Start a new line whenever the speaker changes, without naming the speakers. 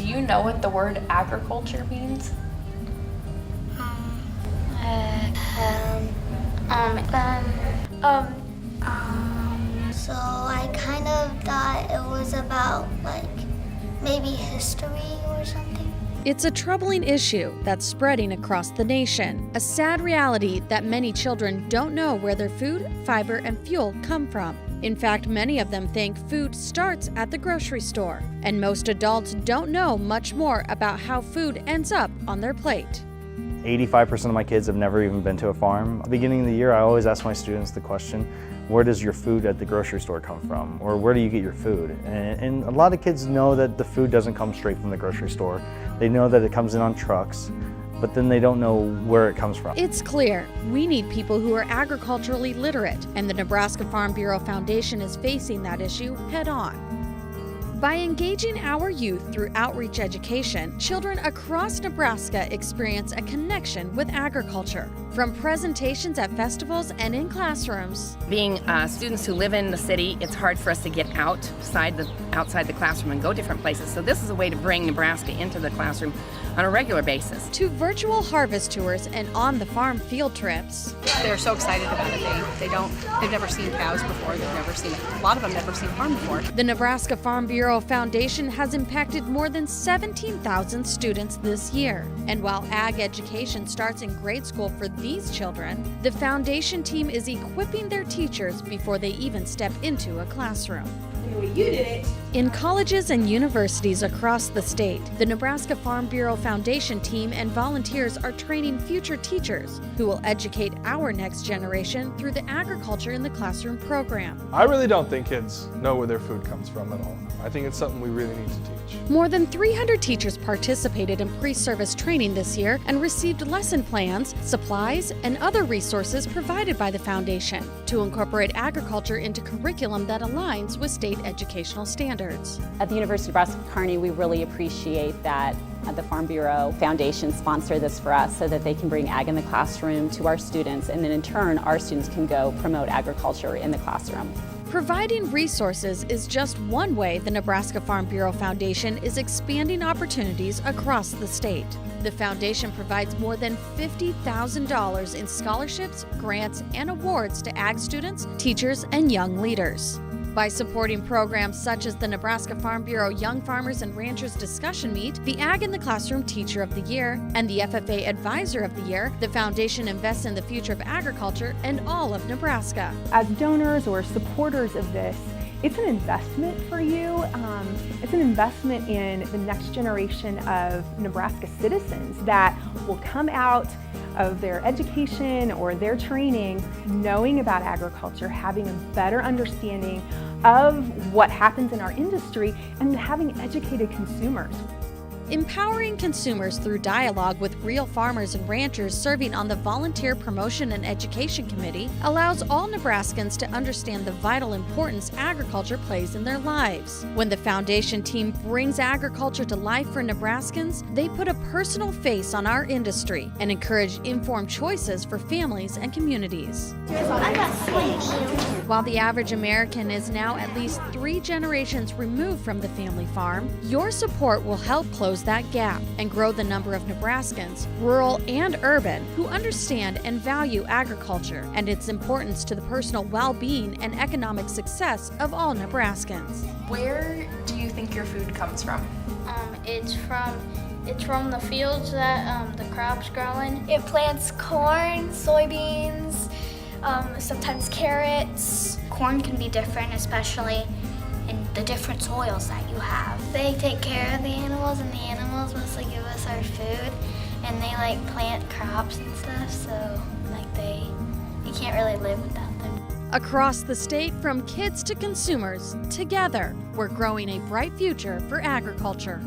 you know what the word agriculture means?
So I kind of thought it was about maybe history or something.
It's a troubling issue that's spreading across the nation. A sad reality that many children don't know where their food, fiber, and fuel come from. In fact, many of them think food starts at the grocery store, and most adults don't know much more about how food ends up on their plate.
85% of my kids have never even been to a farm. At the beginning of the year, I always ask my students the question, where does your food at the grocery store come from? Or where do you get your food? And a lot of kids know that the food doesn't come straight from the grocery store. They know that it comes in on trucks, but then they don't know where it comes from.
It's clear we need people who are agriculturally literate, and the Nebraska Farm Bureau Foundation is facing that issue head-on. By engaging our youth through outreach education, children across Nebraska experience a connection with agriculture. From presentations at festivals and in classrooms.
Being students who live in the city, it's hard for us to get outside the classroom and go different places. So this is a way to bring Nebraska into the classroom on a regular basis.
To virtual harvest tours and on-the-farm field trips.
They're so excited about it. They've never seen cows before. A lot of them never seen a farm before.
The Nebraska Farm Bureau Foundation has impacted more than 17,000 students this year. And while ag education starts in grade school for these children, the foundation team is equipping their teachers before they even step into a classroom.
And the way you did it.
In colleges and universities across the state, the Nebraska Farm Bureau Foundation team and volunteers are training future teachers who will educate our next generation through the Agriculture in the Classroom program.
I really don't think kids know where their food comes from at all. I think it's something we really need to teach.
More than 300 teachers participated in pre-service training this year and received lesson plans, supplies, and other resources provided by the foundation to incorporate agriculture into curriculum that aligns with state educational standards.
At the University of Nebraska-Kearney, we really appreciate that the Farm Bureau Foundation sponsor this for us so that they can bring ag in the classroom to our students, and then in turn our students can go promote agriculture in the classroom.
Providing resources is just one way the Nebraska Farm Bureau Foundation is expanding opportunities across the state. The foundation provides more than $50,000 in scholarships, grants, and awards to ag students, teachers, and young leaders. By supporting programs such as the Nebraska Farm Bureau Young Farmers and Ranchers Discussion Meet, the Ag in the Classroom Teacher of the Year, and the FFA Advisor of the Year, the foundation invests in the future of agriculture and all of Nebraska.
As donors or supporters of this, it's an investment for you. It's an investment in the next generation of Nebraska citizens that will come out of their education or their training knowing about agriculture, having a better understanding of what happens in our industry, and having educated consumers.
Empowering consumers through dialogue with real farmers and ranchers serving on the Volunteer Promotion and Education Committee allows all Nebraskans to understand the vital importance agriculture plays in their lives. When the foundation team brings agriculture to life for Nebraskans, they put a personal face on our industry and encourage informed choices for families and communities. While the average American is now at least 3 generations removed from the family farm, your support will help close that gap and grow the number of Nebraskans, rural and urban, who understand and value agriculture and its importance to the personal well-being and economic success of all Nebraskans.
Where do you think your food comes from?
It's from the fields that the crops grow in. It plants corn, soybeans, sometimes carrots. Corn can be different, especially in the different soils that you have. They take care of the animals, and the animals mostly give us our food, and they plant crops and stuff, so you can't really live without them.
Across the state, from kids to consumers, together, we're growing a bright future for agriculture.